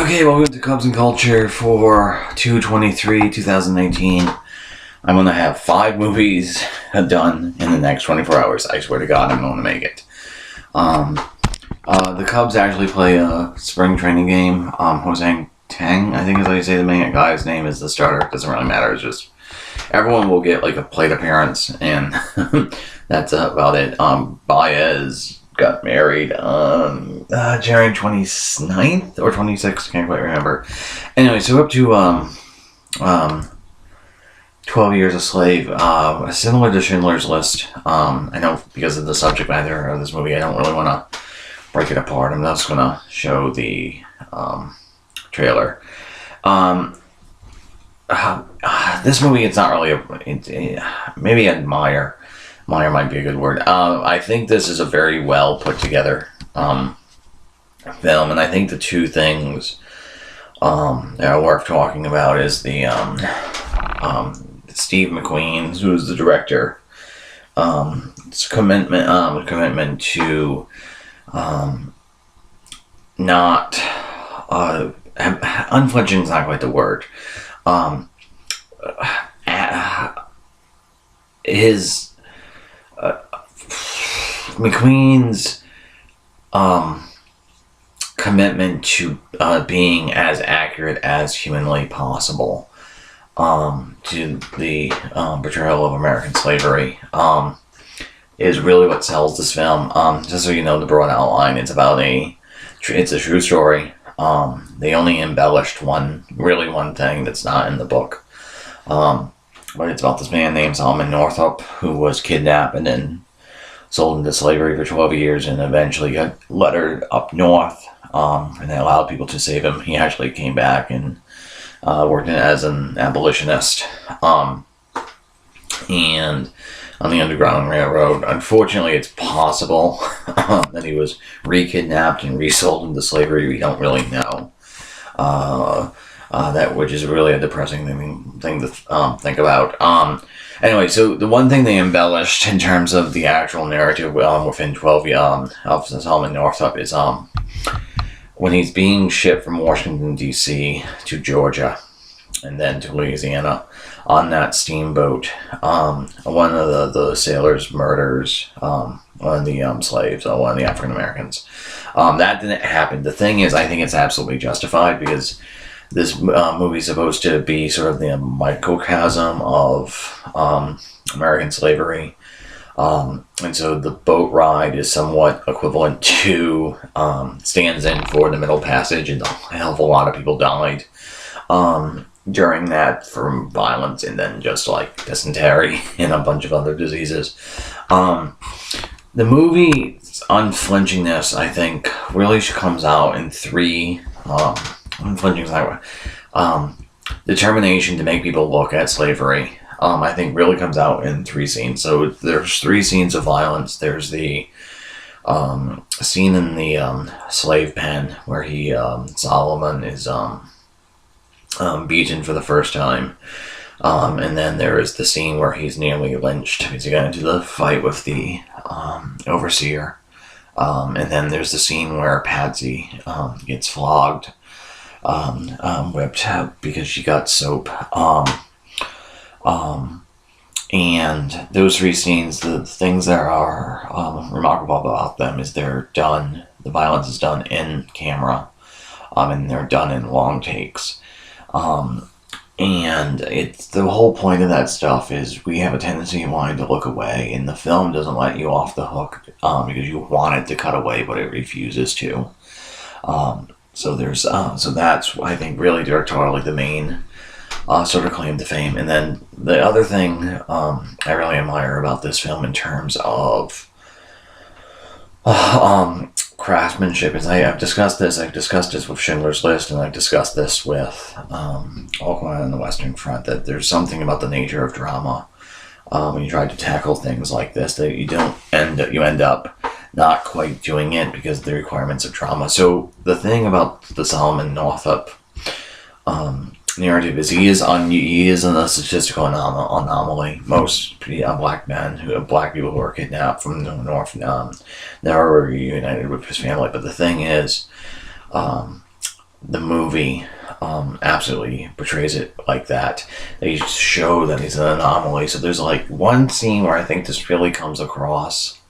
Okay, welcome to Cubs and Culture for 2/23/2019. I'm going to have 5 movies done in the next 24 hours. I swear to God, I'm going to make it. The Cubs actually play a spring training game. Jose Tang, I think is how you say the main guy's name, is the starter. It doesn't really matter. It's just everyone will get like a plate appearance, and that's about it. Baez got married on January 29th or 26th, can't quite remember. Anyway, so up to 12 Years a Slave, similar to Schindler's List. I know because of the subject matter of this movie, I don't really want to break it apart. I'm just going to show the trailer. This movie, it's not really maybe admire. Meyer might be a good word. I think this is a very well put together film, and I think the two things that are worth talking about is the Steve McQueen, who is the director, his commitment to not unflinching is not quite the word. His McQueen's commitment to being as accurate as humanly possible to the portrayal of American slavery is really what sells this film. Just so you know the broad outline, it's a true story. They only embellished one thing that's not in the book. But it's about this man named Solomon Northup who was kidnapped and then sold into slavery for 12 years and eventually got lettered up north, and they allowed people to save him. He actually came back and worked as an abolitionist and on the Underground Railroad. Unfortunately, it's possible that he was re-kidnapped and resold into slavery. We don't really know. That which is really a depressing thing to think about. Anyway, so the one thing they embellished in terms of the actual narrative within 12 of Solomon Northup is when he's being shipped from Washington, D.C. to Georgia and then to Louisiana on that steamboat. One of the sailors murders one of the slaves, one of the African Americans. That didn't happen. The thing is, I think it's absolutely justified because this movie is supposed to be sort of the microcosm of American slavery. And so the boat ride is somewhat equivalent to, stands in for the Middle Passage, and a hell of a lot of people died during that from violence and then just like dysentery and a bunch of other diseases. The movie's unflinchingness, I think, really comes out in 3 unflinching determination to make people look at slavery. I think really comes out in 3 scenes. So there's 3 scenes of violence. There's the scene in the slave pen where Solomon is beaten for the first time. And then there is the scene where he's nearly lynched because he got into the fight with the overseer. And then there's the scene where Patsy gets flogged, whipped because she got soap. And those 3 scenes, the things that are remarkable about them is the violence is done in camera, and they're done in long takes. And it's the whole point of that stuff is we have a tendency in wanting to look away, and the film doesn't let you off the hook because you want it to cut away, but it refuses to. So that's, I think, really directorially the main sort of claim to fame. And then the other thing I really admire about this film in terms of craftsmanship is I've discussed this with Schindler's List, and I've discussed this with All Quiet on the Western Front, that there's something about the nature of drama when you try to tackle things like this that you end up not quite doing it because of the requirements of drama. So the thing about the Solomon Northup narrative is he is in a statistical anomaly. Most black people who are kidnapped from the north never reunited with his family. But the thing is, the movie absolutely portrays it like that. They show that he's an anomaly. So there's like one scene where I think this really comes across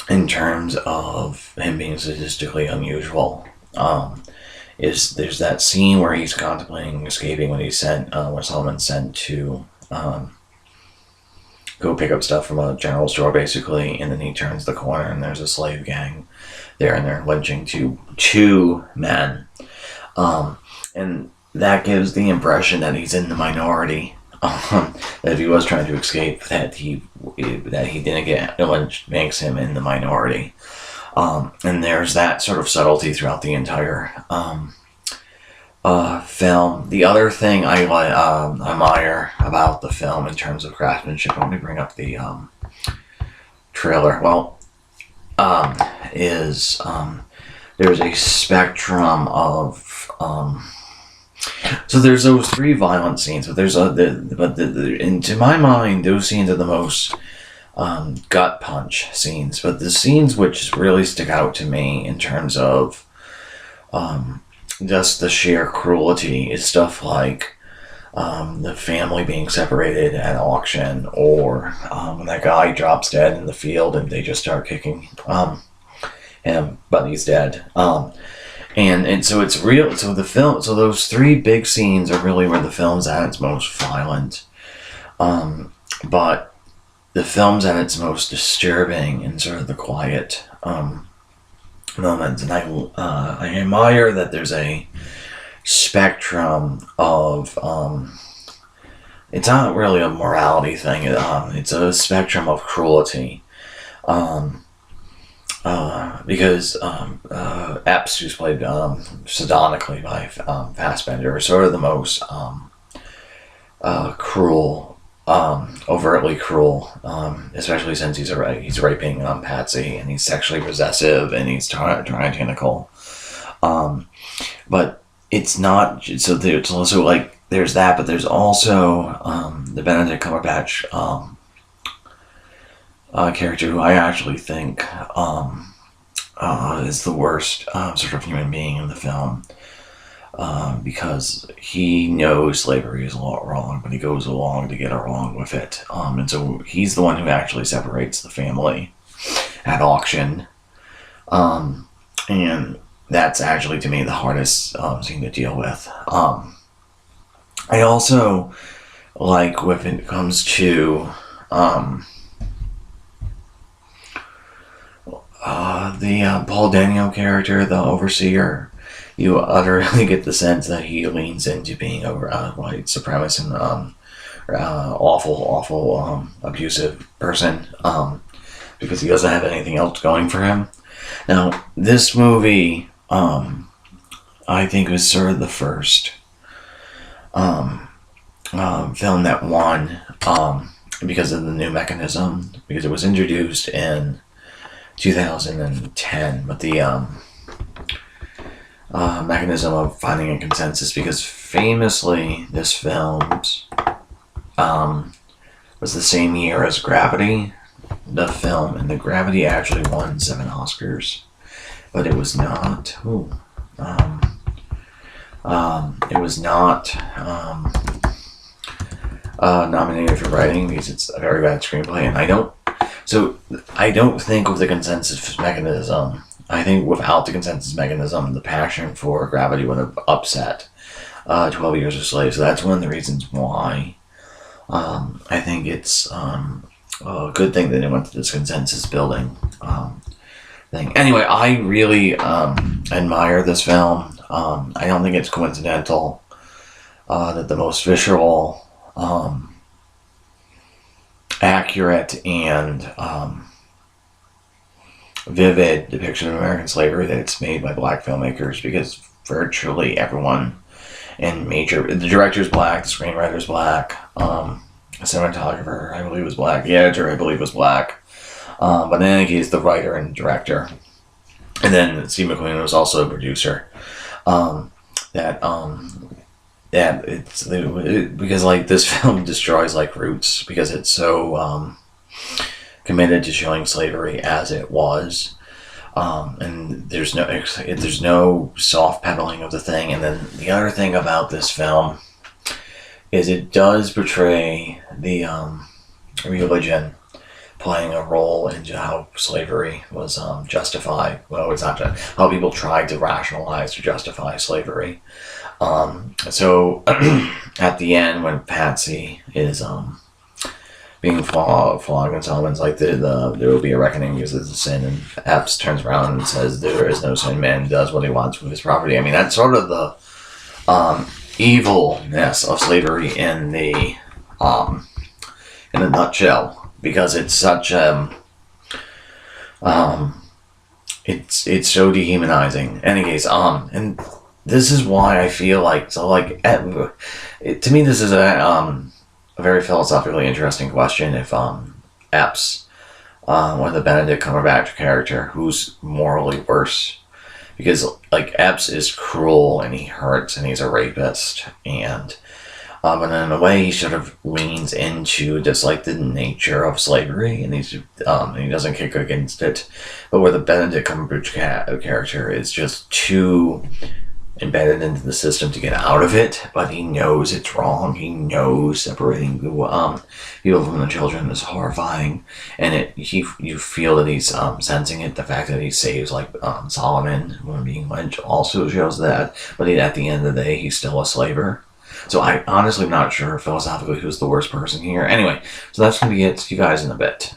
in terms of him being statistically unusual. Is there's that scene where he's contemplating escaping when he's sent, where Solomon's sent to go pick up stuff from a general store, basically, and then he turns the corner and there's a slave gang there, and they're lynching two men, and that gives the impression that he's in the minority. That if he was trying to escape, that he didn't get lynched makes him in the minority. And there's that sort of subtlety throughout the entire film. The other thing I admire about the film in terms of craftsmanship, let me bring up the trailer. Well, is there's a spectrum of so there's those three violent scenes, but and to my mind, those scenes are the most gut punch scenes. But the scenes which really stick out to me in terms of just the sheer cruelty is stuff like the family being separated at auction, or when that guy drops dead in the field and they just start kicking him, but he's dead. And so it's real. So the film. So those three big scenes are really where the film's at its most violent. But the film's at its most disturbing in sort of the quiet moments. And I admire that there's a spectrum of. It's not really a morality thing. It's a spectrum of cruelty. Because Epps, who's played sardonically by Fassbender, is sort of the most cruel, overtly cruel, especially since he's raping Patsy, and he's sexually possessive, and he's tyrannical. But it's not, so there's also like, there's that, but there's also the Benedict Cumberbatch character, who I actually think is the worst sort of human being in the film, because he knows slavery is a lot wrong, but he goes along to get along with it. And so he's the one who actually separates the family at auction. And that's actually, to me, the hardest scene to deal with. I also like when it comes to the Paul Dano character, the overseer. You utterly get the sense that he leans into being a white supremacist and awful, abusive person, because he doesn't have anything else going for him. Now, this movie, I think, was sort of the first film that won because of the new mechanism, because it was introduced in 2010, but the mechanism of finding a consensus, because famously this film was the same year as Gravity, the film, and the Gravity actually won 7 Oscars, but it was not nominated for writing, because it's a very bad screenplay, and I don't think with the consensus mechanism, I think without the consensus mechanism, the passion for Gravity would have upset 12 Years a Slave. So that's one of the reasons why I think it's a good thing that it went to this consensus building thing. Anyway, I really admire this film. I don't think it's coincidental that the most visceral, accurate, and vivid depiction of American slavery that it's made by black filmmakers, because virtually everyone the director's black, the screenwriter's black, the cinematographer, I believe, was black, the editor, I believe, was black, but in any case, the writer and director, and then Steve McQueen was also a producer. Because like this film destroys like Roots, because it's so committed to showing slavery as it was. And there's no soft pedaling of the thing. And then the other thing about this film is it does portray the religion playing a role into how slavery was justified. Well, it's not how people tried to rationalize or justify slavery. So at the end, when Patsy is being flogged and Solomon's like there will be a reckoning because it's a sin, and Epps turns around and says there is no sin, man does what he wants with his property. I mean, that's sort of the evilness of slavery in a nutshell, because it's such it's so dehumanizing. Anyways, and this is why I feel like to me this is a very philosophically interesting question. If Epps, or the Benedict Cumberbatch character, who's morally worse? Because like Epps is cruel and he hurts and he's a rapist, and but in a way he sort of leans into just like the nature of slavery, and he doesn't kick against it. But where the Benedict Cumberbatch character is just too embedded into the system to get out of it, but he knows it's wrong. He knows separating the people from the children is horrifying, and you feel that he's sensing it. The fact that he saves like Solomon when being lynched also shows that. But at the end of the day, he's still a slaver. So I honestly am not sure philosophically who's the worst person here. Anyway, so that's gonna be it. See you guys in a bit.